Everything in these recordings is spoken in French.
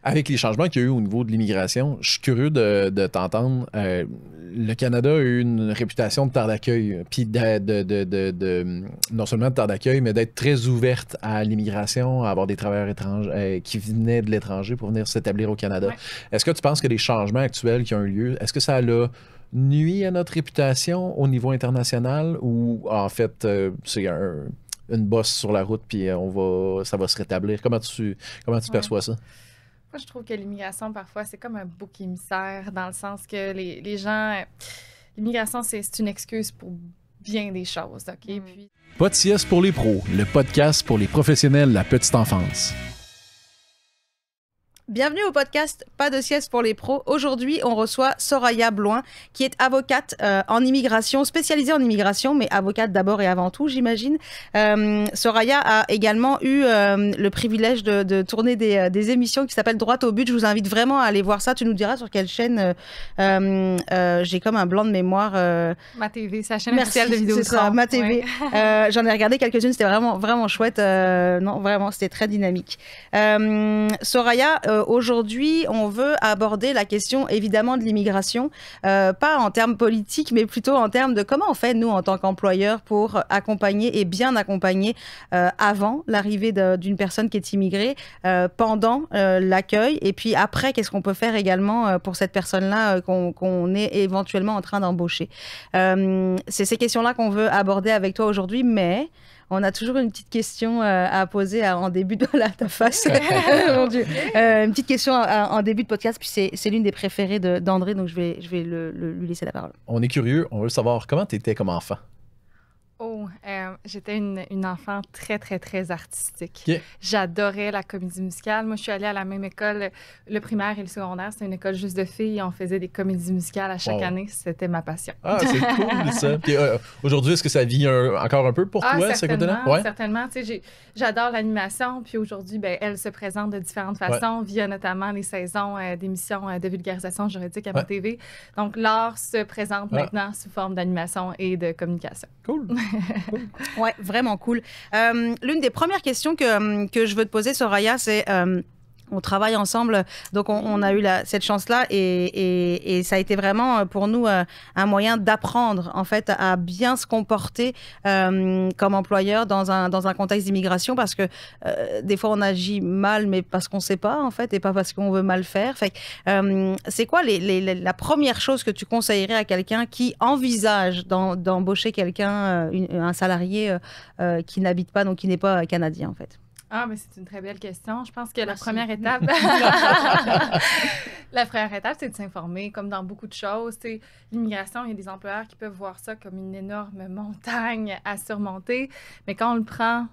Avec les changements qu'il y a eu au niveau de l'immigration, je suis curieux de t'entendre. Le Canada a eu une réputation de terre d'accueil, puis non seulement de terre d'accueil, mais d'être très ouverte à l'immigration, à avoir des travailleurs étrangers qui venaient de l'étranger pour venir s'établir au Canada. Ouais. Est-ce que tu penses que les changements actuels qui ont eu lieu, est-ce que ça l'a nuit à notre réputation au niveau international ou en fait c'est une bosse sur la route puis ça va se rétablir? Comment tu Ouais. perçois ça? Moi, je trouve que l'immigration, parfois, c'est comme un bouc émissaire, dans le sens que les gens... l'immigration, c'est une excuse pour bien des choses, OK? Puis, Pas de sieste pour les pros, le podcast pour les professionnels de la petite enfance. Bienvenue au podcast Pas de sieste pour les pros. Aujourd'hui, on reçoit Soraya Bloin, qui est avocate en immigration, spécialisée en immigration, mais avocate d'abord et avant tout, j'imagine. Soraya a également eu le privilège de tourner des émissions qui s'appellent Droit au but. Je vous invite vraiment à aller voir ça. Tu nous diras sur quelle chaîne. J'ai comme un blanc de mémoire. Ma TV, c'est la chaîne officielle de Vidéotron. C'est ça, Ma TV. Ouais. J'en ai regardé quelques-unes. C'était vraiment, vraiment chouette. Non, vraiment, c'était très dynamique. Soraya, aujourd'hui, on veut aborder la question évidemment de l'immigration, pas en termes politiques, mais plutôt en termes de comment on fait, nous, en tant qu'employeurs, pour accompagner et bien accompagner avant l'arrivée d'une personne qui est immigrée, pendant l'accueil, et puis après, qu'est-ce qu'on peut faire également pour cette personne-là qu'on est éventuellement en train d'embaucher. C'est ces questions-là qu'on veut aborder avec toi aujourd'hui, mais... On a toujours une petite question à poser en début de ta face. Mon Dieu. Une petite question en début de podcast, puis c'est l'une des préférées d'André, donc je vais lui laisser la parole. On est curieux, on veut savoir comment tu étais comme enfant. Oh, j'étais une enfant très, très, très artistique. Okay. J'adorais la comédie musicale. Moi, je suis allée à la même école, le primaire et le secondaire. C'était une école juste de filles. On faisait des comédies musicales à chaque année. C'était ma passion. Ah, c'est cool, ça. Puis, aujourd'hui, est-ce que ça vit encore un peu pour toi, ce côté-là? Ouais, certainement. Tu sais, j'adore l'animation. Puis aujourd'hui, elle se présente de différentes façons, via notamment les saisons d'émissions de vulgarisation juridique à Ma TV. Donc, l'art se présente maintenant sous forme d'animation et de communication. Cool. Ouais, vraiment cool. L'une des premières questions que je veux te poser, Soraya, c'est... on travaille ensemble, donc on a eu cette chance-là et ça a été vraiment pour nous un moyen d'apprendre en fait à bien se comporter comme employeur dans un contexte d'immigration, parce que des fois on agit mal, mais parce qu'on ne sait pas en fait et pas parce qu'on veut mal faire. Fait c'est quoi la première chose que tu conseillerais à quelqu'un qui envisage d'embaucher quelqu'un, un salarié qui n'habite pas, donc qui n'est pas canadien en fait? Ah, mais c'est une très belle question. Je pense que Merci. la première étape, c'est de s'informer, comme dans beaucoup de choses. T'sais, l'immigration, il y a des employeurs qui peuvent voir ça comme une énorme montagne à surmonter, mais quand on le prend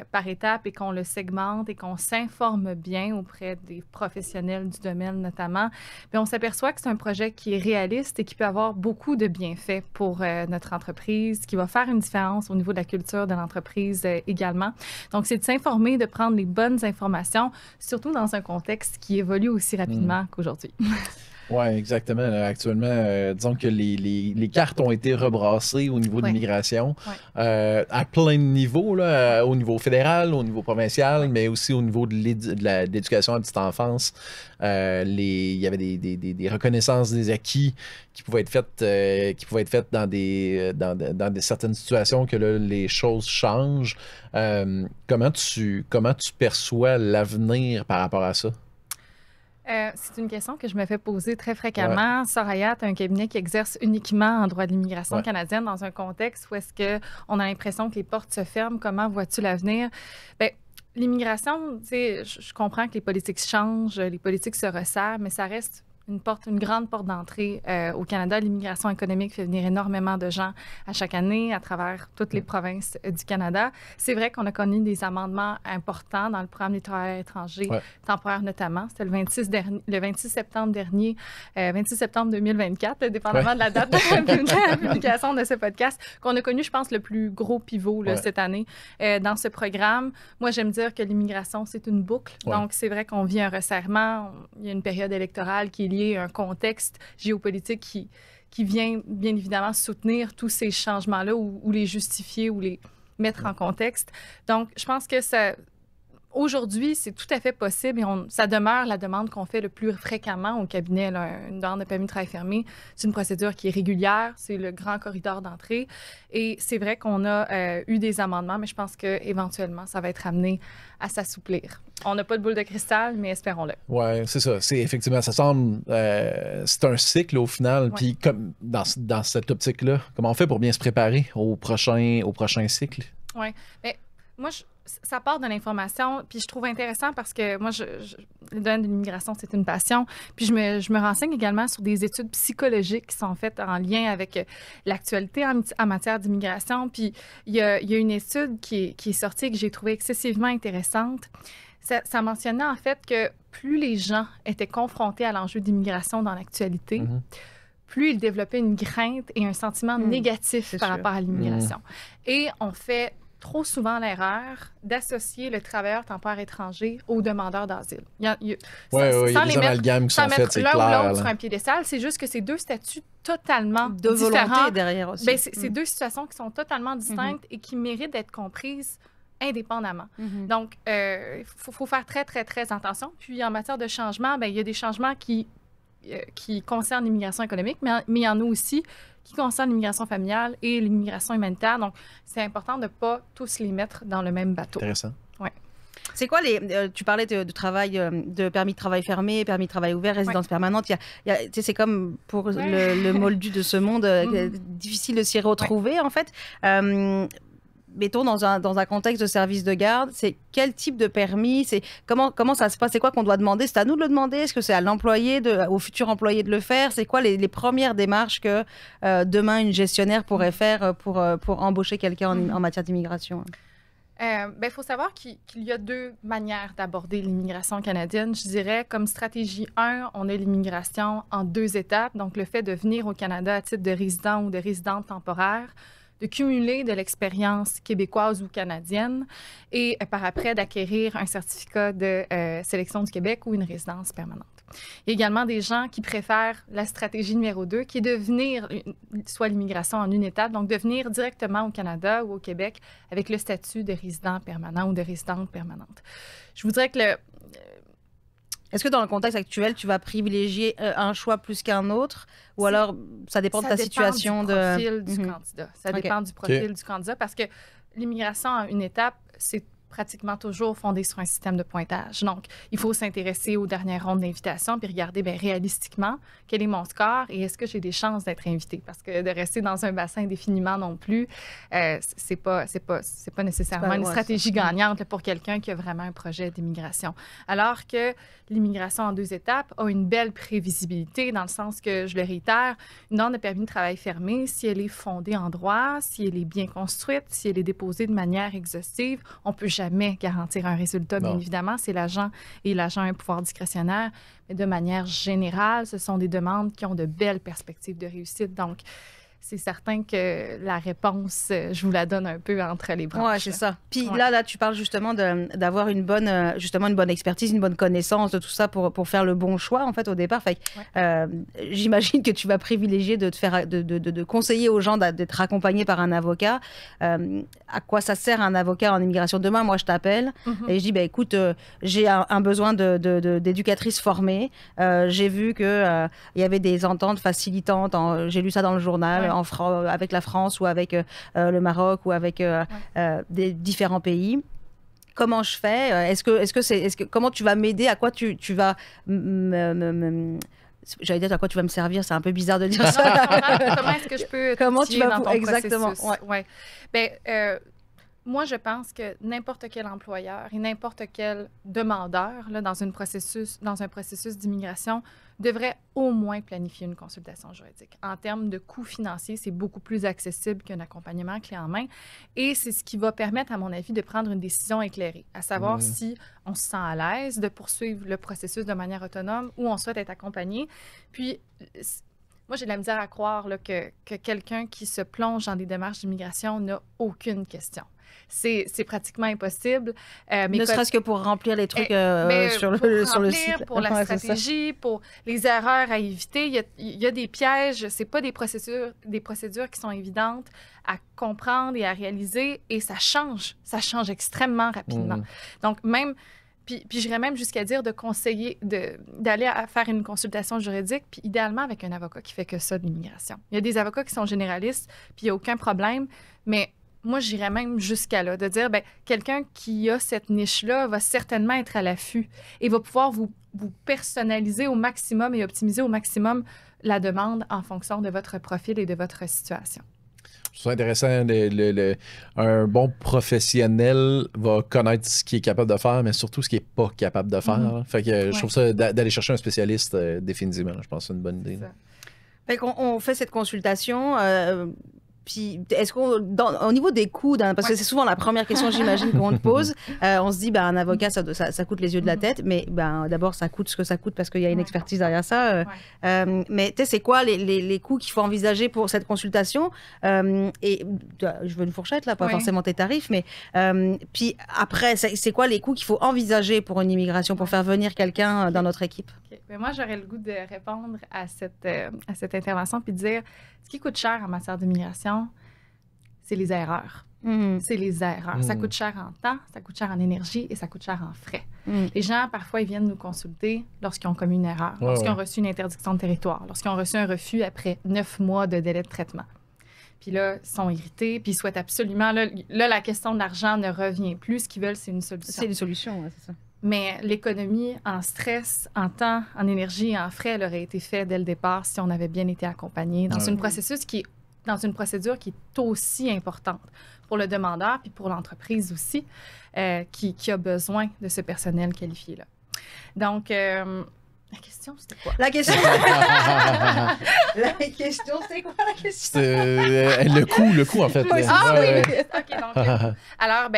par étapes et qu'on le segmente et qu'on s'informe bien auprès des professionnels du domaine notamment, bien, on s'aperçoit que c'est un projet qui est réaliste et qui peut avoir beaucoup de bienfaits pour notre entreprise, qui va faire une différence au niveau de la culture de l'entreprise également. Donc, c'est de s'informer, de prendre les bonnes informations, surtout dans un contexte qui évolue aussi rapidement qu'aujourd'hui. Oui, exactement. Là, actuellement, disons que les cartes ont été rebrassées au niveau de l'immigration à plein de niveaux, là, au niveau fédéral, au niveau provincial, mais aussi au niveau de l'éducation à la petite enfance. Il y avait des reconnaissances des acquis qui pouvaient être faites dans des certaines situations que là, les choses changent. Comment tu perçois l'avenir par rapport à ça? C'est une question que je me fais poser très fréquemment. Soraya, tu as un cabinet qui exerce uniquement en droit de l'immigration canadienne dans un contexte où est-ce qu'on a l'impression que les portes se ferment. Comment vois-tu l'avenir? Bien, l'immigration, tu sais, je comprends que les politiques changent, les politiques se resserrent, mais ça reste une grande porte d'entrée au Canada. L'immigration économique fait venir énormément de gens à chaque année à travers toutes les provinces du Canada. C'est vrai qu'on a connu des amendements importants dans le programme des travailleurs étrangers, temporaires notamment. C'était le 26 septembre dernier, 26 septembre 2024, dépendamment de la date de la publication de ce podcast, qu'on a connu, je pense, le plus gros pivot cette année dans ce programme. Moi, j'aime dire que l'immigration, c'est une boucle. Donc, c'est vrai qu'on vit un resserrement. Il y a une période électorale qui est liée à un contexte géopolitique qui vient bien évidemment soutenir tous ces changements-là ou les justifier ou les mettre en contexte. Donc, je pense que aujourd'hui, c'est tout à fait possible et ça demeure la demande qu'on fait le plus fréquemment au cabinet. Là, une demande de permis de travail fermé, c'est une procédure qui est régulière, c'est le grand corridor d'entrée. Et c'est vrai qu'on a eu des amendements, mais je pense qu'éventuellement, ça va être amené à s'assouplir. On n'a pas de boule de cristal, mais espérons-le. Oui, c'est ça. Effectivement, ça semble... c'est un cycle au final. Ouais. Puis comme dans cette optique-là, comment on fait pour bien se préparer au prochain cycle? Oui, mais moi, ça part de l'information, puis je trouve intéressant parce que moi, le domaine de l'immigration, c'est une passion. Puis je me renseigne également sur des études psychologiques qui sont faites en lien avec l'actualité en matière d'immigration. Puis il y a une étude qui est sortie et que j'ai trouvée excessivement intéressante. Ça mentionnait en fait que plus les gens étaient confrontés à l'enjeu d'immigration dans l'actualité, plus ils développaient une crainte et un sentiment négatif par rapport à l'immigration. Et on fait trop souvent l'erreur d'associer le travailleur temporaire étranger aux demandeurs d'asile. Il y a des amalgames qui sont faits, c'est clair. L'un ou l'autre sur un piédestal, c'est juste que c'est deux statuts totalement de différents. Volonté derrière aussi. Ben, c'est deux situations qui sont totalement distinctes et qui méritent d'être comprises indépendamment. Donc, il faut faire très, très, très attention. Puis, en matière de changement, il y a des changements qui concernent l'immigration économique, mais il y en a aussi qui concernent l'immigration familiale et l'immigration humanitaire. Donc, c'est important de ne pas tous les mettre dans le même bateau. Intéressant. Ouais. C'est quoi tu parlais de travail, de permis de travail fermé, permis de travail ouvert, résidence permanente. C'est comme pour le moldu de ce monde, difficile de s'y retrouver, en fait. Mettons dans un contexte de service de garde, c'est quel type de permis, comment ça se passe, c'est quoi qu'on doit demander, c'est à nous de le demander, est-ce que c'est à l'employé, au futur employé de le faire, c'est quoi les premières démarches que demain une gestionnaire pourrait faire pour embaucher quelqu'un en matière d'immigration? Faut savoir qu'il y a deux manières d'aborder l'immigration canadienne. Je dirais, comme stratégie 1, on a l'immigration en 2 étapes, donc le fait de venir au Canada à titre de résident ou de résidente temporaire, de cumuler de l'expérience québécoise ou canadienne et par après d'acquérir un certificat de sélection du Québec ou une résidence permanente. Il y a également des gens qui préfèrent la stratégie numéro 2, qui est de venir, soit l'immigration en une étape, donc de venir directement au Canada ou au Québec avec le statut de résident permanent ou de résidente permanente. Je vous dirais que est-ce que dans le contexte actuel, tu vas privilégier un choix plus qu'un autre ou alors ça dépend de ta situation? Ça dépend du profil du candidat. Ça dépend du profil du candidat parce que l'immigration en une étape, c'est pratiquement toujours fondé sur un système de pointage. Donc, il faut s'intéresser aux dernières rondes d'invitation puis regarder réalistiquement quel est mon score et est-ce que j'ai des chances d'être invité. Parce que de rester dans un bassin indéfiniment non plus, c'est pas nécessairement une stratégie gagnante pour quelqu'un qui a vraiment un projet d'immigration. Alors que l'immigration en 2 étapes a une belle prévisibilité dans le sens que, je le réitère, une demande de permis de travail fermé, si elle est fondée en droit, si elle est bien construite, si elle est déposée de manière exhaustive, on peut jamais garantir un résultat, bien évidemment. C'est l'agent et l'agent a un pouvoir discrétionnaire. Mais de manière générale, ce sont des demandes qui ont de belles perspectives de réussite. Donc, c'est certain que la réponse, je vous la donne un peu entre les branches. Oui, c'est ça. Puis là, tu parles justement d'avoir une bonne expertise, une bonne connaissance de tout ça pour faire le bon choix, en fait, au départ. Fait, j'imagine que tu vas privilégier de conseiller aux gens d'être accompagnés par un avocat. À quoi ça sert un avocat en immigration? Demain, moi, je t'appelle et je dis, écoute, j'ai un besoin d'éducatrice formée. J'ai vu qu'il y avait des ententes facilitantes. J'ai lu ça dans le journal. Avec la France ou avec le Maroc ou avec des différents pays. Comment je fais? Comment tu vas m'aider? À quoi tu vas j'allais dire à quoi tu vas me servir, c'est un peu bizarre de dire ça. Comment est-ce que je peux comment tu vas dans ton exactement processus? Moi, je pense que n'importe quel employeur et n'importe quel demandeur là, dans un processus d'immigration devrait au moins planifier une consultation juridique. En termes de coûts financiers, c'est beaucoup plus accessible qu'un accompagnement clé en main. Et c'est ce qui va permettre, à mon avis, de prendre une décision éclairée, à savoir si on se sent à l'aise de poursuivre le processus de manière autonome ou on souhaite être accompagné. Puis, moi, j'ai de la misère à croire là, que quelqu'un qui se plonge dans des démarches d'immigration n'a aucune question. C'est pratiquement impossible. Ne serait-ce que pour remplir les trucs sur le site. Pour la stratégie, pour les erreurs à éviter. Il y a des pièges. Ce pas des procédures qui sont évidentes à comprendre et à réaliser. Et ça change. Ça change extrêmement rapidement. Donc, même... Puis j'irais même jusqu'à dire de conseiller, d'aller faire une consultation juridique, puis idéalement avec un avocat qui fait que ça de l'immigration. Il y a des avocats qui sont généralistes, puis il n'y a aucun problème, mais moi, j'irais même jusqu'à là, de dire, bien, quelqu'un qui a cette niche-là va certainement être à l'affût et va pouvoir vous personnaliser au maximum et optimiser au maximum la demande en fonction de votre profil et de votre situation. Je trouve intéressant, un bon professionnel va connaître ce qu'il est capable de faire, mais surtout ce qu'il n'est pas capable de faire. Fait que je trouve ça, d'aller chercher un spécialiste, définitivement, je pense que c'est une bonne idée. Fait qu'on fait cette consultation... Puis, est-ce qu'au niveau des coûts, parce que c'est souvent la première question, j'imagine, qu'on te pose, on se dit, un avocat, ça coûte les yeux de la tête, mais d'abord, ça coûte ce que ça coûte parce qu'il y a une expertise derrière ça. Mais tu sais, c'est quoi les coûts qu'il faut envisager pour cette consultation? Et je veux une fourchette, là, pas forcément tes tarifs, mais puis après, c'est quoi les coûts qu'il faut envisager pour une immigration, pour faire venir quelqu'un dans notre équipe? Mais moi, j'aurais le goût de répondre à cette intervention puis de dire, ce qui coûte cher en matière d'immigration, c'est les erreurs. C'est les erreurs. Ça coûte cher en temps, ça coûte cher en énergie et ça coûte cher en frais. Les gens, parfois, ils viennent nous consulter lorsqu'ils ont commis une erreur, lorsqu'ils ont reçu une interdiction de territoire, lorsqu'ils ont reçu un refus après 9 mois de délai de traitement. Puis là, ils sont irrités, puis ils souhaitent absolument... Là, la question de l'argent ne revient plus. Ce qu'ils veulent, c'est une solution. C'est une solution, c'est ça. Mais l'économie en stress, en temps, en énergie et en frais, elle aurait été faite dès le départ si on avait bien été accompagné dans une procédure qui est aussi importante pour le demandeur puis pour l'entreprise aussi, qui a besoin de ce personnel qualifié-là. Donc, la question, c'était quoi? La question, c'est quoi la question? Le coût, en fait. Oui. OK, donc, alors,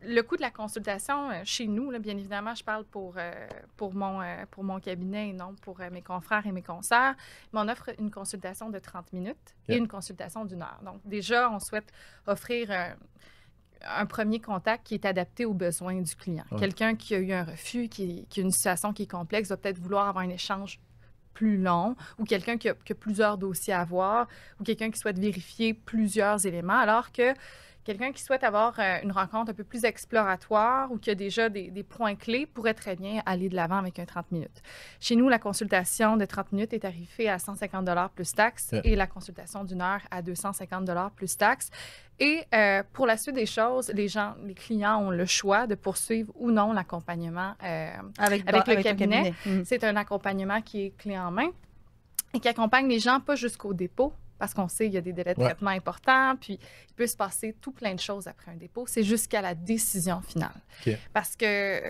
le coût de la consultation, chez nous, là, bien évidemment, je parle pour mon cabinet et non pour mes confrères et mes consoeurs, mais on offre une consultation de 30 minutes et une consultation d'1 heure. Donc, déjà, on souhaite offrir un premier contact qui est adapté aux besoins du client. Quelqu'un qui a eu un refus, qui a une situation qui est complexe, va peut-être vouloir avoir un échange plus long, ou quelqu'un qui a plusieurs dossiers à voir, ou quelqu'un qui souhaite vérifier plusieurs éléments, alors que quelqu'un qui souhaite avoir une rencontre un peu plus exploratoire ou qui a déjà des points clés pourrait très bien aller de l'avant avec un 30 minutes. Chez nous, la consultation de 30 minutes est tarifée à 150 $ plus taxes et la consultation d'1 heure à 250 $ plus taxes. Et pour la suite des choses, les clients ont le choix de poursuivre ou non l'accompagnement avec le cabinet. C'est un accompagnement qui est clé en main et qui accompagne les gens pas jusqu'au dépôt, parce qu'on sait qu'il y a des délais de traitement importants, puis il peut se passer tout plein de choses après un dépôt. C'est jusqu'à la décision finale. Parce que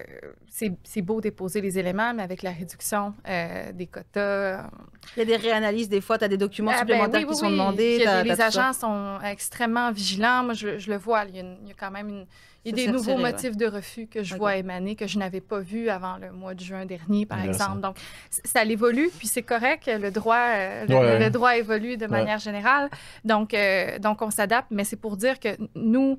c'est beau déposer les éléments, mais avec la réduction des quotas... Il y a des réanalyses, des fois, tu as des documents supplémentaires qui sont demandés. Les agents sont extrêmement vigilants. Moi, je le vois, il y a quand même il y a des nouveaux motifs de refus que je vois émaner, que je n'avais pas vus avant le mois de juin dernier, par exemple. Donc, ça évolue, puis c'est correct. Le droit évolue de manière générale. Donc, on s'adapte, mais c'est pour dire que nous,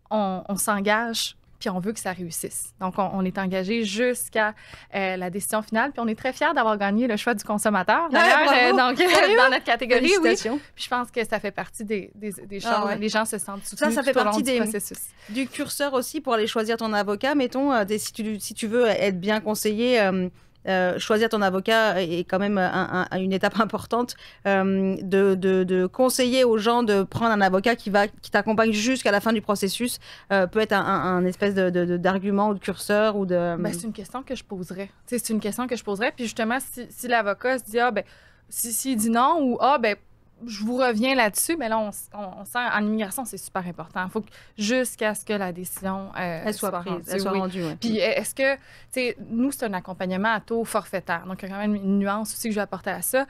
on s'engage, puis on veut que ça réussisse. Donc, on est engagé jusqu'à la décision finale, puis on est très fiers d'avoir gagné le choix du consommateur, d'ailleurs, dans notre catégorie, oui. Puis je pense que ça fait partie des choses. Les gens se sentent soutenus ça fait partie du processus. Du curseur aussi pour aller choisir ton avocat. Mettons, si tu veux être bien conseillé... choisir ton avocat est quand même une étape importante, de conseiller aux gens de prendre un avocat qui t'accompagne jusqu'à la fin du processus peut être un espèce d'argument ou de curseur ou de... c'est une question que je poserais. C'est une question que je poserais. Puis justement, si l'avocat se dit s'il dit non ou je vous reviens là-dessus, mais là, on sent, en immigration, c'est super important. Il faut que jusqu'à ce que la décision soit prise, elle soit rendue. Puis est-ce que, nous, c'est un accompagnement à taux forfaitaire. Donc, il y a quand même une nuance aussi que je vais apporter à ça.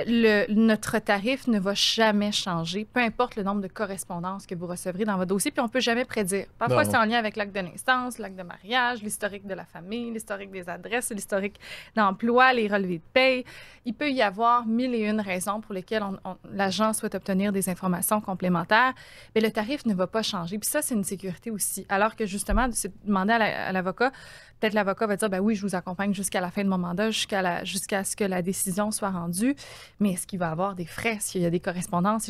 notre tarif ne va jamais changer, peu importe le nombre de correspondances que vous recevrez dans votre dossier, puis on ne peut jamais prédire. Parfois, c'est en lien avec l'acte de naissance, l'acte de mariage, l'historique de la famille, l'historique des adresses, l'historique d'emploi, les relevés de paye. Il peut y avoir 1001 raisons pour lesquelles l'agent souhaite obtenir des informations complémentaires, mais le tarif ne va pas changer. Puis ça, c'est une sécurité aussi. Alors que justement, c'est demander à l'avocat, peut-être l'avocat va dire, ben oui, je vous accompagne jusqu'à la fin de mon mandat, jusqu'à ce que la décision soit rendue, mais est-ce qu'il va y avoir des frais, s'il y a des correspondances,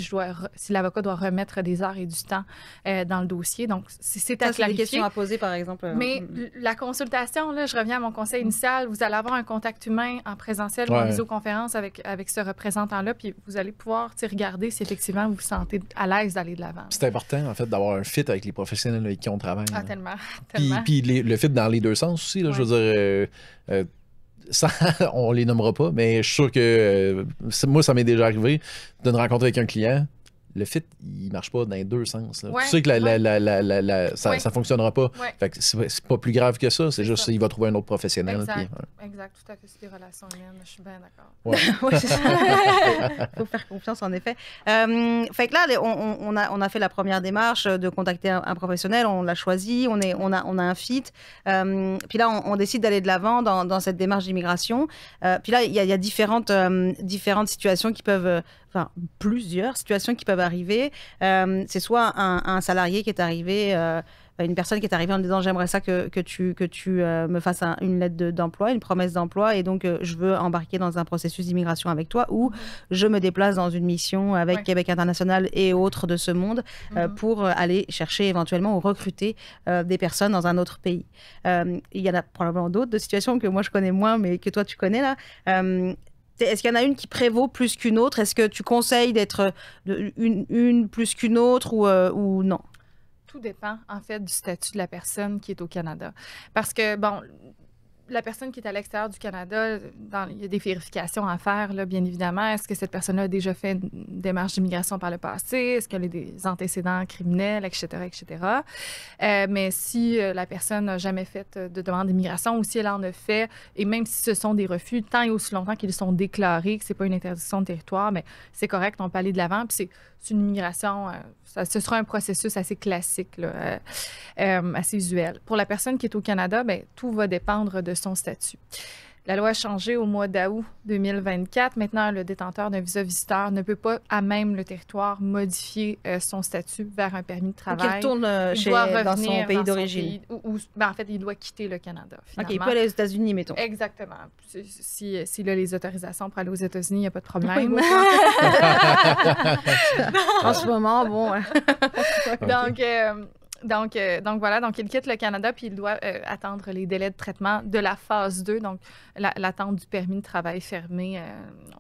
si l'avocat doit remettre des heures et du temps dans le dossier. Donc, c'est à clarifier. C'est des questions à poser, par exemple. Mais la consultation, là, je reviens à mon conseil initial, vous allez avoir un contact humain en présentiel ou en visioconférence avec ce représentant-là, puis vous allez pouvoir regarder si effectivement vous vous sentez à l'aise d'aller de l'avant. C'est important, en fait, d'avoir un fit avec les professionnels avec qui on travaille. Ah, tellement. Puis le fit dans les deux sens aussi, là, je veux dire... Ça, on les nommera pas, mais je suis sûr que moi, ça m'est déjà arrivé de me rencontrer avec un client. Le fit, il marche pas dans les deux sens. Là. Tu sais que ça fonctionnera pas. Fait que c'est pas plus grave que ça. C'est juste qu'il va trouver un autre professionnel. Exact, exact, tout à fait. C'est des relations humaines. Je suis bien d'accord. Ouais. C'est ça. Faut faire confiance, en effet. Fait que là, on a fait la première démarche de contacter un professionnel. On l'a choisi. On a un fit. Puis là, on décide d'aller de l'avant dans cette démarche d'immigration. Puis là, il y a différentes situations qui peuvent... Enfin, plusieurs situations qui peuvent arriver. C'est soit un salarié qui est arrivé, une personne qui est arrivée en disant j'aimerais ça que tu me fasses une lettre d'emploi, une promesse d'emploi, et donc je veux embarquer dans un processus d'immigration avec toi, ou je me déplace dans une mission avec Québec International et autres de ce monde pour aller chercher éventuellement ou recruter des personnes dans un autre pays. Il y en a probablement d'autres de situations que moi je connais moins, mais que toi tu connais là. Est-ce qu'il y en a une qui prévaut plus qu'une autre? Est-ce que tu conseilles d'être une plus qu'une autre ou non? Tout dépend, en fait, du statut de la personne qui est au Canada. Parce que, bon, la personne qui est à l'extérieur du Canada, il y a des vérifications à faire, là, bien évidemment. Est-ce que cette personne-là a déjà fait une démarche d'immigration par le passé? Est-ce qu'elle a des antécédents criminels, etc., etc.? Mais si la personne n'a jamais fait de demande d'immigration ou si elle en a fait, et même si ce sont des refus, tant et aussi longtemps qu'ils sont déclarés, que ce n'est pas une interdiction de territoire, mais c'est correct, on peut aller de l'avant. Puis c'est une immigration, ce sera un processus assez classique, là, assez usuel. Pour la personne qui est au Canada, bien, tout va dépendre de son statut. La loi a changé au mois d'août 2024. Maintenant, le détenteur d'un visa visiteur ne peut pas, à même le territoire, modifier son statut vers un permis de travail. Donc, il retourne dans son pays d'origine. En fait, il doit quitter le Canada, finalement. OK, il peut aller aux États-Unis, mettons. Exactement. S'il a les autorisations pour aller aux États-Unis, il n'y a pas de problème. Oui, en ce moment, bon... Donc voilà, donc il quitte le Canada puis il doit attendre les délais de traitement de la phase 2, donc l'attente du permis de travail fermé.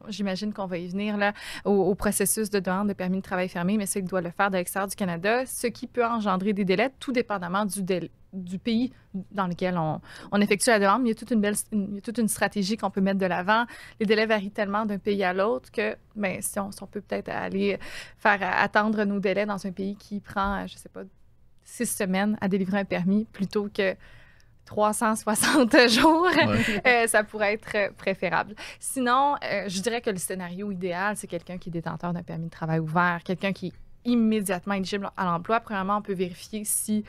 J'imagine qu'on va y venir là, au processus de demande de permis de travail fermé, mais ça, il doit le faire de l'extérieur du Canada, ce qui peut engendrer des délais, tout dépendamment du pays dans lequel on effectue la demande. Il y a toute une stratégie qu'on peut mettre de l'avant. Les délais varient tellement d'un pays à l'autre que si on peut peut-être aller faire attendre nos délais dans un pays qui prend, je ne sais pas, 6 semaines à délivrer un permis plutôt que 360 jours, ça pourrait être préférable. Sinon, je dirais que le scénario idéal, c'est quelqu'un qui est détenteur d'un permis de travail ouvert, quelqu'un qui est immédiatement éligible à l'emploi. Premièrement, on peut vérifier si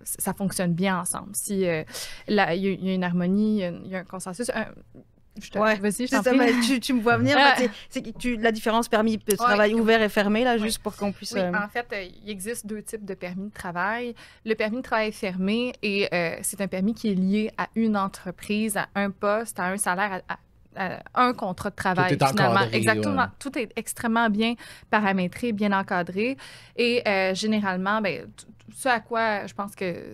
ça fonctionne bien ensemble, si il y a une harmonie, il y a un consensus. Vas-y, je t'en prie. Tu me vois venir. La différence permis de travail ouvert et fermé, là, juste pour qu'on puisse... Oui, en fait, il existe 2 types de permis de travail. Le permis de travail fermé, c'est un permis qui est lié à une entreprise, à un poste, à un salaire, à un contrat de travail, finalement. Encadré, exactement. Tout est extrêmement bien paramétré, bien encadré. Et généralement, ce à quoi je pense que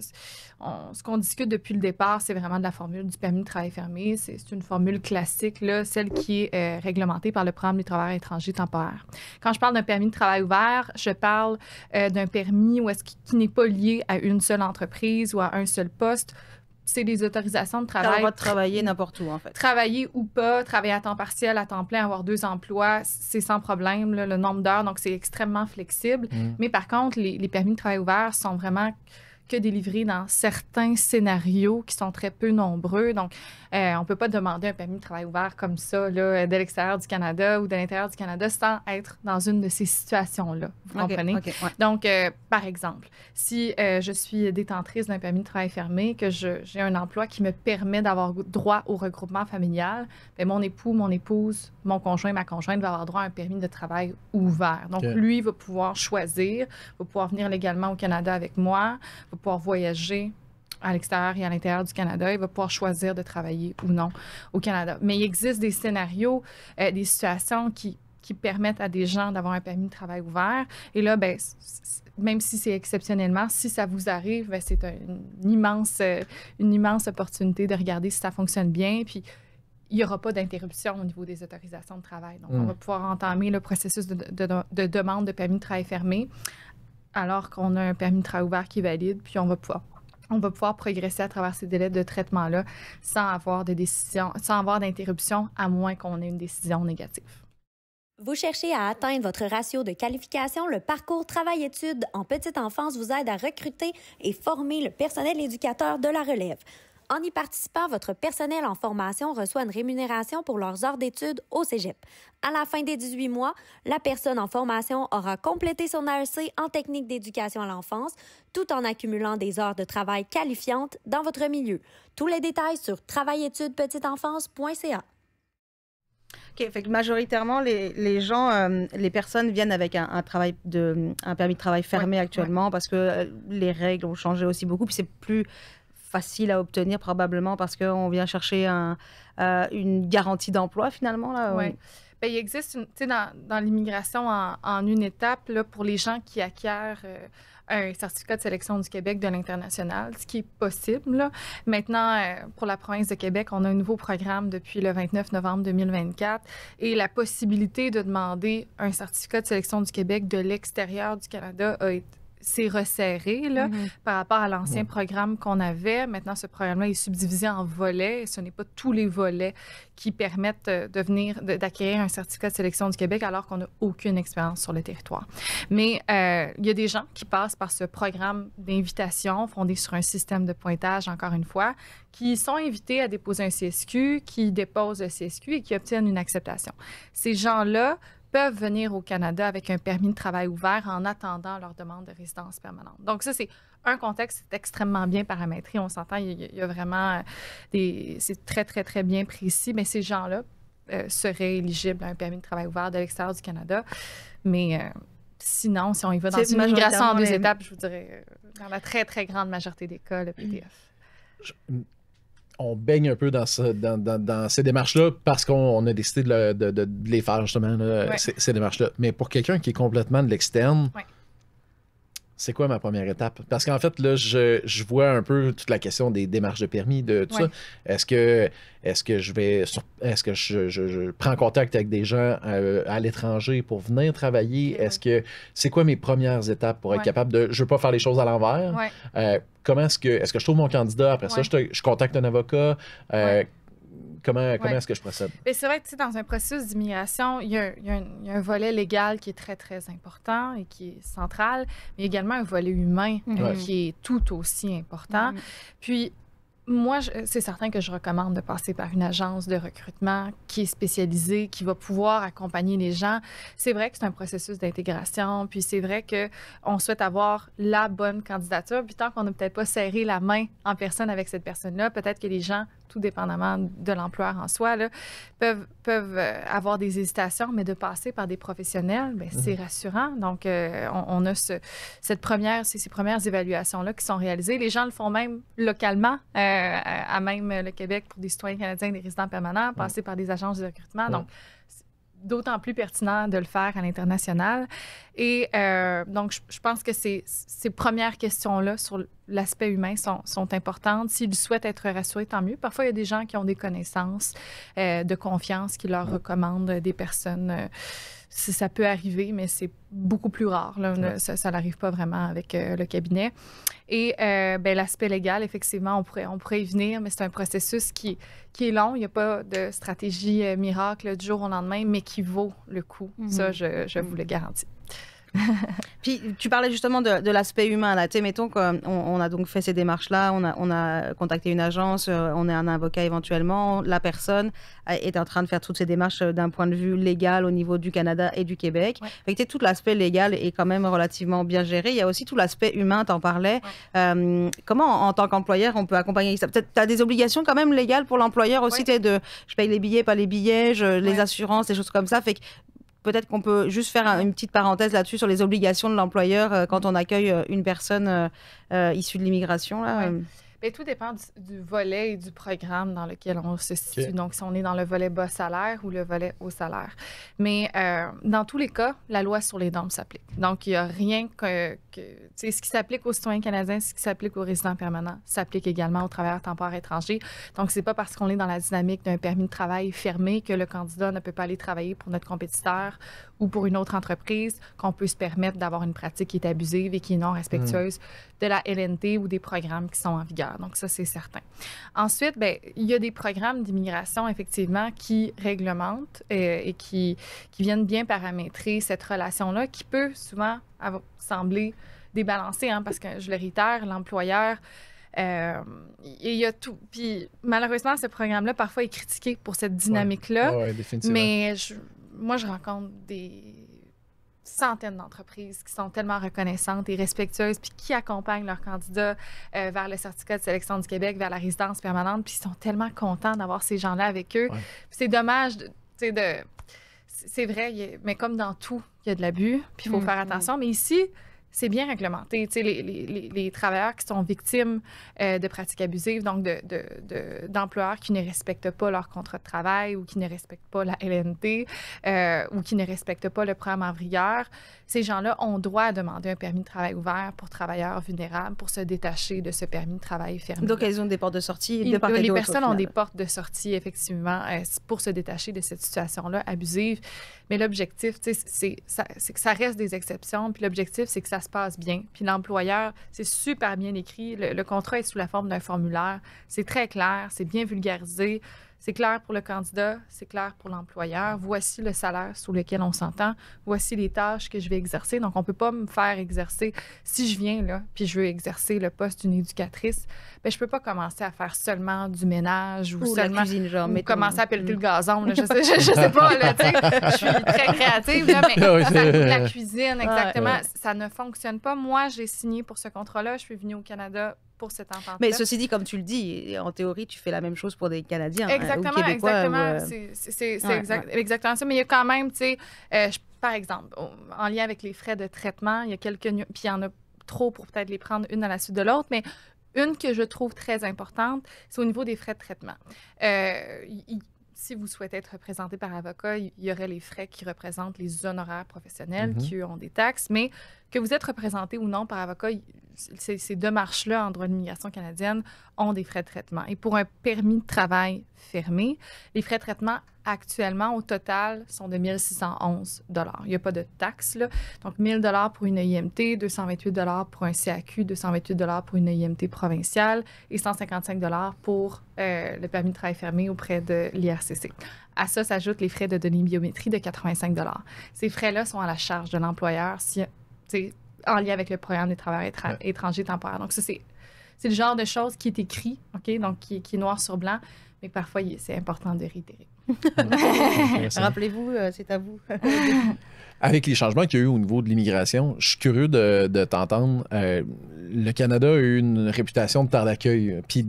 ce qu'on discute depuis le départ, c'est vraiment de la formule du permis de travail fermé. C'est une formule classique, là, celle qui est réglementée par le programme des travailleurs étrangers temporaires. Quand je parle d'un permis de travail ouvert, je parle d'un permis qui n'est pas lié à une seule entreprise ou à un seul poste. C'est des autorisations de travail. On va travailler n'importe où, en fait. Travailler ou pas, travailler à temps partiel, à temps plein, avoir 2 emplois, c'est sans problème, là, le nombre d'heures, donc c'est extrêmement flexible. Mais par contre, les permis de travail ouverts sont vraiment que délivré dans certains scénarios qui sont très peu nombreux. Donc, on ne peut pas demander un permis de travail ouvert comme ça, là, de l'extérieur du Canada ou de l'intérieur du Canada sans être dans une de ces situations-là. Vous comprenez? Ouais. Donc, par exemple, si je suis détentrice d'un permis de travail fermé, que j'ai un emploi qui me permet d'avoir droit au regroupement familial, bien, mon époux, mon épouse, mon conjoint, ma conjointe va avoir droit à un permis de travail ouvert. Donc, lui va pouvoir choisir, va pouvoir venir légalement au Canada avec moi, va pouvoir voyager à l'extérieur et à l'intérieur du Canada. Il va pouvoir choisir de travailler ou non au Canada. Mais il existe des scénarios, des situations qui permettent à des gens d'avoir un permis de travail ouvert. Et là, ben, même si c'est exceptionnellement, si ça vous arrive, ben, c'est une immense opportunité de regarder si ça fonctionne bien. Puis, il n'y aura pas d'interruption au niveau des autorisations de travail. Donc, on va pouvoir entamer le processus de demande de permis de travail fermé alors qu'on a un permis de travail ouvert qui est valide. Puis, on va pouvoir progresser à travers ces délais de traitement-là sans avoir d'interruption, à moins qu'on ait une décision négative. Vous cherchez à atteindre votre ratio de qualification? Le parcours Travail-études en petite enfance vous aide à recruter et former le personnel éducateur de la relève. En y participant, votre personnel en formation reçoit une rémunération pour leurs heures d'études au cégep. À la fin des 18 mois, la personne en formation aura complété son AEC en technique d'éducation à l'enfance, tout en accumulant des heures de travail qualifiantes dans votre milieu. Tous les détails sur travail-études-petite-enfance.ca. OK, fait que majoritairement, les gens, les personnes viennent avec un permis de travail fermé actuellement parce que les règles ont changé aussi beaucoup, puis c'est plus facile à obtenir probablement parce qu'on vient chercher une garantie d'emploi finalement. Oui. Bien, il existe, dans l'immigration en une étape là, pour les gens qui acquièrent un certificat de sélection du Québec de l'international, ce qui est possible. Là. Maintenant, pour la province de Québec, on a un nouveau programme depuis le 29 novembre 2024 et la possibilité de demander un certificat de sélection du Québec de l'extérieur du Canada s'est resserré là, par rapport à l'ancien programme qu'on avait. Maintenant, ce programme-là est subdivisé en volets. Et ce n'est pas tous les volets qui permettent d'acquérir un certificat de sélection du Québec alors qu'on n'a aucune expérience sur le territoire. Mais il y a des gens qui passent par ce programme d'invitation fondé sur un système de pointage, encore une fois, qui sont invités à déposer un CSQ, qui déposent le CSQ et qui obtiennent une acceptation. Ces gens-là peuvent venir au Canada avec un permis de travail ouvert en attendant leur demande de résidence permanente. Donc ça, c'est un contexte extrêmement bien paramétré. On s'entend, il y a vraiment c'est très, très, très bien précis, mais ces gens-là seraient éligibles à un permis de travail ouvert de l'extérieur du Canada. Mais sinon, si on y va dans une migration en deux étapes, je vous dirais, dans la très, très grande majorité des cas, le PDF. On baigne un peu dans ces démarches-là parce qu'on a décidé de les faire, justement, là, ces démarches-là. Mais pour quelqu'un qui est complètement de l'externe, c'est quoi ma première étape? Parce qu'en fait, là, je vois un peu toute la question des démarches de permis, de tout ça. Est-ce que je prends contact avec des gens à l'étranger pour venir travailler? Est-ce que c'est quoi mes premières étapes pour être capable de... Je veux pas faire les choses à l'envers. Comment est-ce que je trouve mon candidat? Après ça, je contacte un avocat. Comment est-ce que je procède? C'est vrai que dans un processus d'immigration, il y a un volet légal qui est très, très important et qui est central, mais également un volet humain qui est tout aussi important. Puis, moi, c'est certain que je recommande de passer par une agence de recrutement qui est spécialisée, qui va pouvoir accompagner les gens. C'est vrai que c'est un processus d'intégration, puis c'est vrai qu'on souhaite avoir la bonne candidature, puis tant qu'on n'a peut-être pas serré la main en personne avec cette personne-là, peut-être que les gens, tout dépendamment de l'employeur en soi, là, peuvent avoir des hésitations, mais de passer par des professionnels, bien, c'est rassurant. Donc, on a ces premières évaluations-là qui sont réalisées. Les gens le font même localement, à même le Québec pour des citoyens canadiens, des résidents permanents, passer par des agences de recrutement. Donc, d'autant plus pertinent de le faire à l'international. Et donc, je pense que ces premières questions-là sur l'aspect humain sont importantes. S'ils souhaitent être rassurés, tant mieux. Parfois, il y a des gens qui ont des connaissances de confiance qui leur recommandent des personnes. Ça peut arriver, mais c'est beaucoup plus rare. Là. Ça n'arrive pas vraiment avec le cabinet. Et l'aspect légal, effectivement, on pourrait y venir, mais c'est un processus qui est long. Il n'y a pas de stratégie miracle du jour au lendemain, mais qui vaut le coup. Ça, je vous le garantis. Puis tu parlais justement de l'aspect humain là. Tu sais, mettons qu'on a donc fait ces démarches-là, on a contacté une agence, on est un avocat éventuellement. La personne est en train de faire toutes ces démarches d'un point de vue légal au niveau du Canada et du Québec. Fait que tout l'aspect légal est quand même relativement bien géré. Il y a aussi tout l'aspect humain, t'en parlais. Comment en tant qu'employeur on peut accompagner ça? Peut-être tu as des obligations quand même légales pour l'employeur aussi, je paye les billets, pas les billets, les assurances, des choses comme ça. Fait que peut-être qu'on peut juste faire une petite parenthèse là-dessus sur les obligations de l'employeur quand on accueille une personne issue de l'immigration. Là. Bien, tout dépend du volet et du programme dans lequel on se situe. Donc, si on est dans le volet bas salaire ou le volet haut salaire. Mais dans tous les cas, la loi sur les normes s'applique. Donc, il n'y a rien que ce qui s'applique aux citoyens canadiens, ce qui s'applique aux résidents permanents, s'applique également aux travailleurs temporaires étrangers. Donc, c'est pas parce qu'on est dans la dynamique d'un permis de travail fermé que le candidat ne peut pas aller travailler pour notre compétiteur ou pour une autre entreprise qu'on peut se permettre d'avoir une pratique qui est abusive et qui est non respectueuse de la LNT ou des programmes qui sont en vigueur. Donc, ça, c'est certain. Ensuite, bien, il y a des programmes d'immigration, effectivement, qui réglementent et qui viennent bien paramétrer cette relation-là, qui peut souvent sembler débalancée, parce que, je le réitère, l'employeur, il y a tout. Puis, malheureusement, ce programme-là, parfois, est critiqué pour cette dynamique-là. Oui, définitivement. Mais moi, je rencontre des centaines d'entreprises qui sont tellement reconnaissantes et respectueuses, puis qui accompagnent leurs candidats vers le certificat de sélection du Québec, vers la résidence permanente, puis ils sont tellement contents d'avoir ces gens-là avec eux. C'est dommage, c'est vrai, mais comme dans tout, il y a de l'abus, puis il faut faire attention. Mais ici, c'est bien réglementé. Tu sais, les travailleurs qui sont victimes de pratiques abusives, donc d'employeurs qui ne respectent pas leur contrat de travail ou qui ne respectent pas la LNT ou qui ne respectent pas le programme en vigueur, ces gens-là ont droit à demander un permis de travail ouvert pour travailleurs vulnérables pour se détacher de ce permis de travail fermé. Donc, elles ont des portes de sortie de part et d'autre. Les personnes ont des portes de sortie, effectivement, pour se détacher de cette situation-là abusive. Mais l'objectif, c'est que ça reste des exceptions. Puis l'objectif, c'est que ça se passe bien. Puis l'employeur, c'est super bien écrit. Le contrat est sous la forme d'un formulaire. C'est très clair, c'est bien vulgarisé. C'est clair pour le candidat, c'est clair pour l'employeur. Voici le salaire sous lequel on s'entend. Voici les tâches que je vais exercer. Donc, on ne peut pas me faire exercer. Si je viens là, puis je veux exercer le poste d'une éducatrice, bien, je ne peux pas commencer à faire seulement du ménage ou seulement la cuisine, genre, ou commencer à pelleter le gazon. Là, je sais pas, là, tu sais. Je suis très créative, là, mais la cuisine, exactement, ça ne fonctionne pas. Moi, j'ai signé pour ce contrat-là. Je suis venue au Canada pour cette entente-là. Mais ceci dit, comme tu le dis, en théorie, tu fais la même chose pour des Canadiens. Exactement, ou Québécois. Exactement. C'est exactement ça. Mais il y a quand même, tu sais, par exemple, en lien avec les frais de traitement, il y a quelques... Puis il y en a trop pour peut-être les prendre une à la suite de l'autre, mais une que je trouve très importante, c'est au niveau des frais de traitement. Si vous souhaitez être représenté par avocat, il y aurait les frais qui représentent les honoraires professionnels qui ont des taxes, mais que vous êtes représenté ou non par avocat, ces démarches-là en droit de l'immigration canadienne ont des frais de traitement. Et pour un permis de travail fermé, les frais de traitement actuellement, au total, sont de 1 611 $. Il n'y a pas de taxe, là. Donc, 1 000 $ pour une EIMT, 228 $ pour un CAQ, 228 $ pour une EIMT provinciale et 155 $ pour le permis de travail fermé auprès de l'IRCC. À ça s'ajoutent les frais de données biométrie de 85 $. Ces frais-là sont à la charge de l'employeur en lien avec le programme des travailleurs étrangers temporaires. Donc, ça, c'est le genre de choses qui est écrit, OK? Donc, qui est noir sur blanc, mais parfois, c'est important de réitérer. Rappelez-vous, c'est à vous. Avec les changements qu'il y a eu au niveau de l'immigration, je suis curieux de t'entendre. Le Canada a eu une réputation de terre d'accueil, puis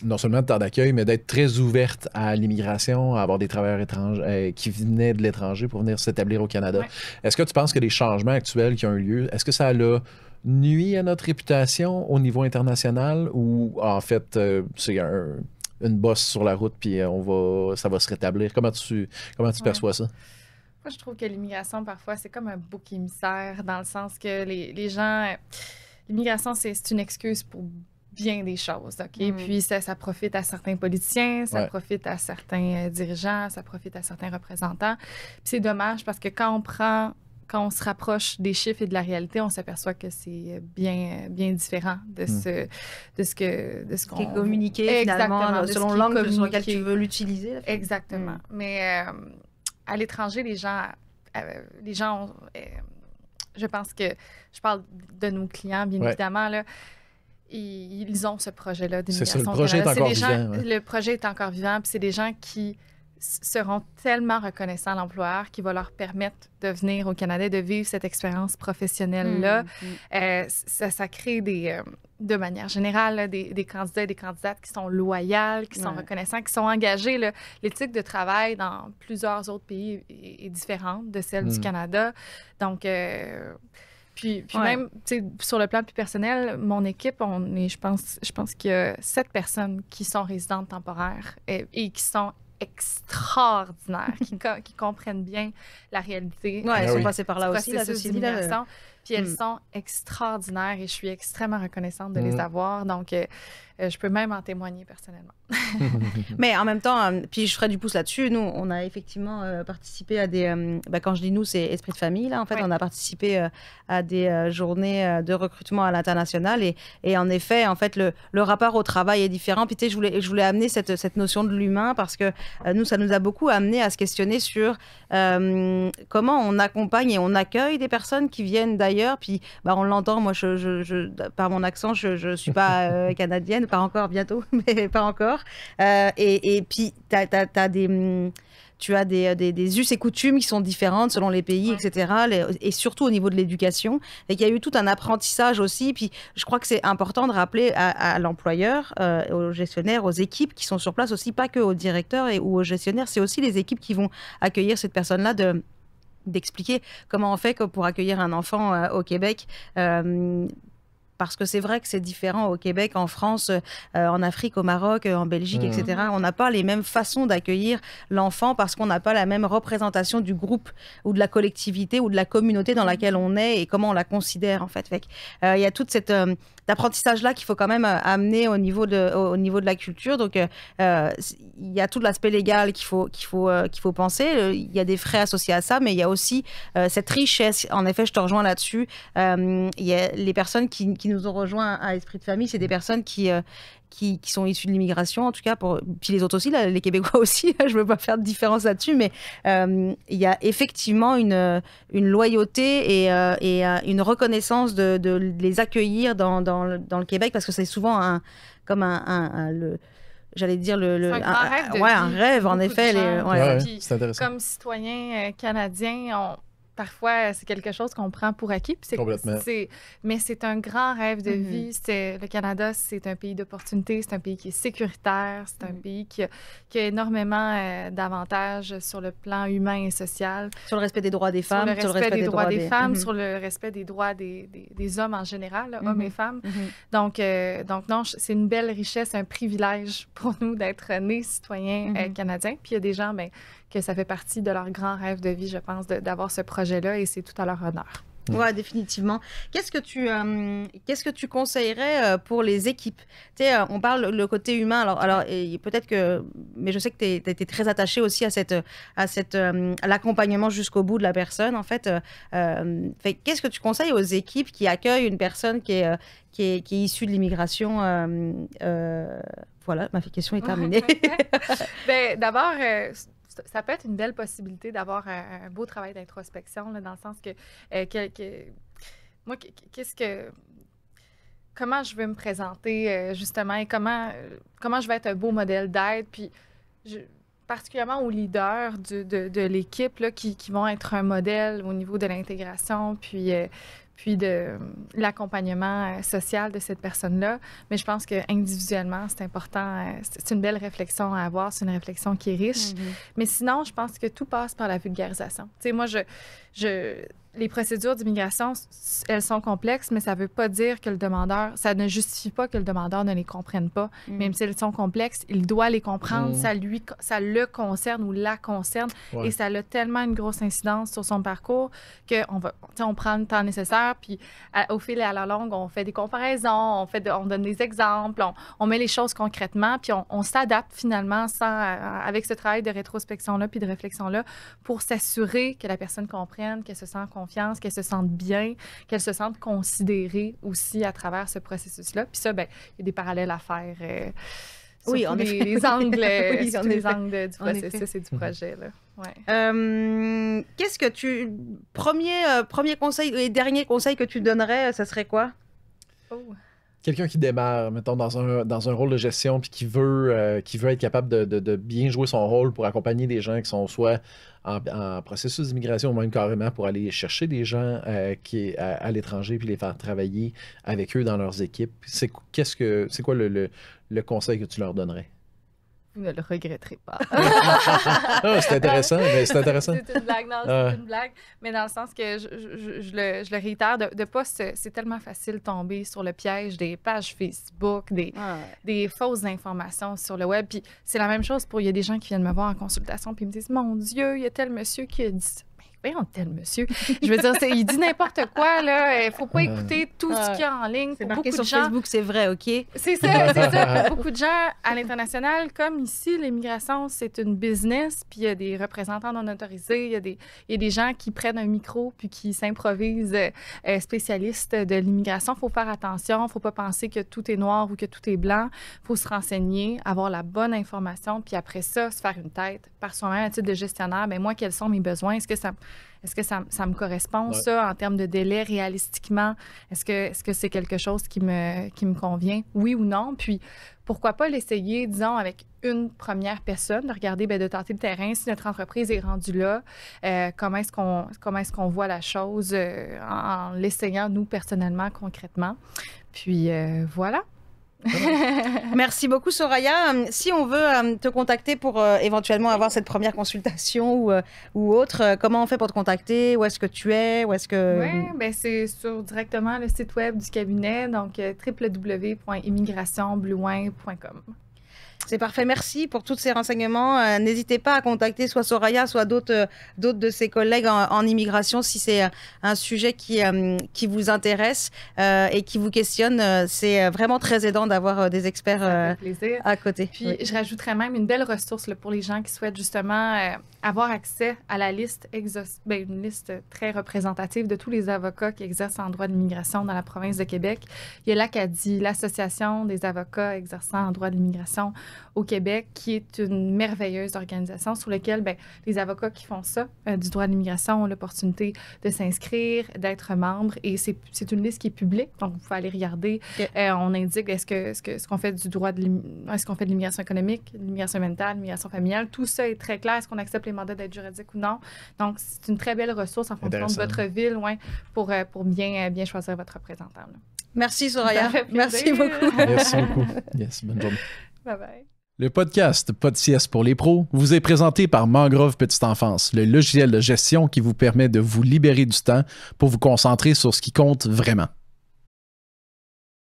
non seulement de terre d'accueil, mais d'être très ouverte à l'immigration, à avoir des travailleurs étrangers qui venaient de l'étranger pour venir s'établir au Canada. Ouais. Est-ce que tu penses que les changements actuels qui ont eu lieu, est-ce que ça a nuit à notre réputation au niveau international ou en fait c'est une bosse sur la route puis ça va se rétablir? Comment tu perçois ça? Moi, je trouve que l'immigration, parfois, c'est comme un bouc émissaire, dans le sens que les gens... L'immigration, c'est une excuse pour bien des choses, OK? Puis ça profite à certains politiciens, ça profite à certains dirigeants, ça profite à certains représentants. Puis c'est dommage parce que quand on se rapproche des chiffres et de la réalité, on s'aperçoit que c'est bien différent de ce qu'on... Qui est communiqué, finalement, selon l'angle sur lequel tu veux l'utiliser. Exactement. Mais... à l'étranger, les gens les gens, je pense que, je parle de nos clients, bien évidemment, là, ils ont ce projet-là d'immigration. C'est ça, le projet est encore vivant. Le projet est encore vivant, puis c'est des gens qui seront tellement reconnaissants à l'employeur qui va leur permettre de venir au Canada, de vivre cette expérience professionnelle-là. Ça crée de manière générale, là, des candidats et des candidates qui sont loyales, qui sont reconnaissants, qui sont engagés. L'éthique de travail dans plusieurs autres pays est différente de celle du Canada. Donc, puis même, sur le plan plus personnel, mon équipe, je pense qu'il y a 7 personnes qui sont résidentes temporaires et qui sont extraordinaires, qui comprennent bien la réalité. Oui, elles sont passées par là aussi, la société. Puis elles sont extraordinaires et je suis extrêmement reconnaissante de les avoir. Donc, je peux même en témoigner personnellement. Mais en même temps, puis je ferai du pouce là-dessus. Nous, on a effectivement participé à des... quand je dis nous, c'est Esprit de famille. Là, en fait, on a participé à des journées de recrutement à l'international. Et en effet, le rapport au travail est différent. Puis tu sais, je voulais amener cette notion de l'humain parce que nous, ça nous a beaucoup amené à se questionner sur comment on accompagne et on accueille des personnes qui viennent d'ailleurs. Puis on l'entend, moi, par mon accent, je ne suis pas canadienne, pas encore, bientôt, mais pas encore. Et puis, tu as des us et coutumes qui sont différentes selon les pays, etc. Et surtout au niveau de l'éducation. Et qu'il y a eu tout un apprentissage aussi. Puis je crois que c'est important de rappeler à l'employeur, aux gestionnaires, aux équipes qui sont sur place aussi, pas que aux directeurs ou aux gestionnaires, c'est aussi les équipes qui vont accueillir cette personne-là d'expliquer comment on fait pour accueillir un enfant au Québec. Parce que c'est vrai que c'est différent au Québec, en France, en Afrique, au Maroc, en Belgique, etc. On n'a pas les mêmes façons d'accueillir l'enfant parce qu'on n'a pas la même représentation du groupe ou de la collectivité ou de la communauté dans laquelle on est et comment on la considère, en fait. Il y a toute cet apprentissage-là qu'il faut quand même amener au niveau de la culture. Donc, il y a tout l'aspect légal qu'il faut penser. Il y a des frais associés à ça, mais il y a aussi cette richesse. En effet, je te rejoins là-dessus. Il y a les personnes qui nous ont rejoints à Esprit de famille, c'est des personnes qui sont issus de l'immigration, en tout cas, puis les autres aussi, là, les Québécois aussi, je ne veux pas faire de différence là-dessus, mais il y a effectivement une loyauté et une reconnaissance de les accueillir dans le Québec, parce que c'est souvent j'allais dire un rêve en effet. C'est intéressant. Comme citoyen canadien, parfois, c'est quelque chose qu'on prend pour acquis. Mais c'est un grand rêve de vie. Le Canada, c'est un pays d'opportunités, c'est un pays qui est sécuritaire, c'est un pays qui a énormément d'avantages sur le plan humain et social. Sur le respect des droits des femmes. Sur le respect des droits des femmes, sur le respect des droits des hommes en général, là, hommes et femmes. Donc non, c'est une belle richesse, un privilège pour nous d'être nés citoyens canadiens. Puis il y a des gens que ça fait partie de leur grand rêve de vie, je pense, d'avoir ce projet-là, et c'est tout à leur honneur. Oui, définitivement. Qu'est-ce que tu conseillerais pour les équipes? Tu sais, on parle le côté humain. Alors peut-être que, mais je sais que tu étais très attaché aussi à l'accompagnement jusqu'au bout de la personne. En fait, qu'est-ce que tu conseilles aux équipes qui accueillent une personne qui est issue de l'immigration? Voilà, ma question est terminée. D'abord, ça peut être une belle possibilité d'avoir un beau travail d'introspection, dans le sens que moi, comment je veux me présenter, justement, et comment je vais être un beau modèle d'aide, puis particulièrement aux leaders de l'équipe là, qui vont être un modèle au niveau de l'intégration, puis de l'accompagnement social de cette personne-là. Mais je pense qu'individuellement, c'est important. C'est une belle réflexion à avoir. C'est une réflexion qui est riche. Mais sinon, je pense que tout passe par la vulgarisation. Tu sais, moi, les procédures d'immigration, elles sont complexes, mais ça ne veut pas dire que ça ne justifie pas que le demandeur ne les comprenne pas. Même si elles sont complexes, il doit les comprendre. Ça le concerne ou la concerne. Et ça a tellement une grosse incidence sur son parcours qu'on prend le temps nécessaire, puis au fil et à la longue, on fait des comparaisons, on donne des exemples, on met les choses concrètement, puis on s'adapte finalement avec ce travail de rétrospection-là puis de réflexion-là pour s'assurer que la personne comprenne, qu'elle se sent confiance, qu'elle se sente bien, qu'elle se sente considérée aussi à travers ce processus-là. Puis ça, il y a des parallèles à faire Oui, en effet. Les angles, oui, les angles du processus et du projet. Là. Ouais. Qu'est-ce que tu... Premier conseil et dernier conseil que tu donnerais, ça serait quoi? Quelqu'un qui démarre, mettons, dans un rôle de gestion puis qui veut être capable de bien jouer son rôle pour accompagner des gens qui sont soit en processus d'immigration ou même carrément pour aller chercher des gens à l'étranger puis les faire travailler avec eux dans leurs équipes. C'est quoi le conseil que tu leur donnerais? Vous ne le regretterez pas. C'est intéressant, mais c'est intéressant. C'est une blague, non, c'est une blague. Mais dans le sens que je le réitère, de pas c'est tellement facile de tomber sur le piège des pages Facebook, des fausses informations sur le web. Puis c'est la même chose il y a des gens qui viennent me voir en consultation puis ils me disent « Mon Dieu, il y a tel monsieur qui a dit ça. » Voyons, tel monsieur. Je veux dire, il dit n'importe quoi, là. Il ne faut pas écouter tout ce qu'il y a en ligne. C'est marqué sur Facebook, c'est vrai, OK? C'est ça. Beaucoup de gens à l'international, comme ici, l'immigration, c'est une business, puis il y a des représentants non autorisés, il y a des gens qui prennent un micro puis qui s'improvisent spécialistes de l'immigration. Il faut faire attention. Il ne faut pas penser que tout est noir ou que tout est blanc. Il faut se renseigner, avoir la bonne information, puis après ça, se faire une tête par soi-même à titre de gestionnaire. Bien, moi, quels sont mes besoins? Est-ce que ça me correspond, ça, en termes de délai, réalistiquement? Est-ce que c'est quelque chose qui me convient? Oui ou non? Puis, pourquoi pas l'essayer, disons, avec une première personne, de regarder, de tenter le terrain, si notre entreprise est rendue là, comment est-ce qu'on voit la chose en l'essayant, nous, personnellement, concrètement. Puis, voilà. Merci beaucoup, Soraya. Si on veut te contacter pour éventuellement avoir cette première consultation ou autre, comment on fait pour te contacter? Où est-ce que tu es? Oui, c'est directement le site web du cabinet, donc www.immigrationbluewin.com. C'est parfait. Merci pour tous ces renseignements. N'hésitez pas à contacter soit Soraya, soit d'autres de ses collègues en immigration si c'est un sujet qui vous intéresse et qui vous questionne. C'est vraiment très aidant d'avoir des experts à côté. Puis, je rajouterais même une belle ressource là, pour les gens qui souhaitent justement avoir accès à la liste une liste très représentative de tous les avocats qui exercent en droit de l'immigration dans la province de Québec. Il y a l'ACADI, l'Association des avocats exerçant en droit de l'immigration au Québec, qui est une merveilleuse organisation sur laquelle les avocats qui font ça, du droit de l'immigration, ont l'opportunité de s'inscrire, d'être membre. Et c'est une liste qui est publique, donc vous pouvez aller regarder. Okay. On indique est-ce qu'on fait du droit est-ce qu'on fait de l'immigration économique, de l'immigration mentale, de l'immigration familiale. Tout ça est très clair. Est-ce qu'on accepte les mandats d'aide juridique ou non? Donc, c'est une très belle ressource en fonction de votre ville, pour bien choisir votre représentant. Là. Merci, Soraya. Merci beaucoup. Merci beaucoup. Yes, bonne journée. Bye-bye. Le podcast Pas de sieste pour les pros vous est présenté par Mangrove Petite Enfance, le logiciel de gestion qui vous permet de vous libérer du temps pour vous concentrer sur ce qui compte vraiment.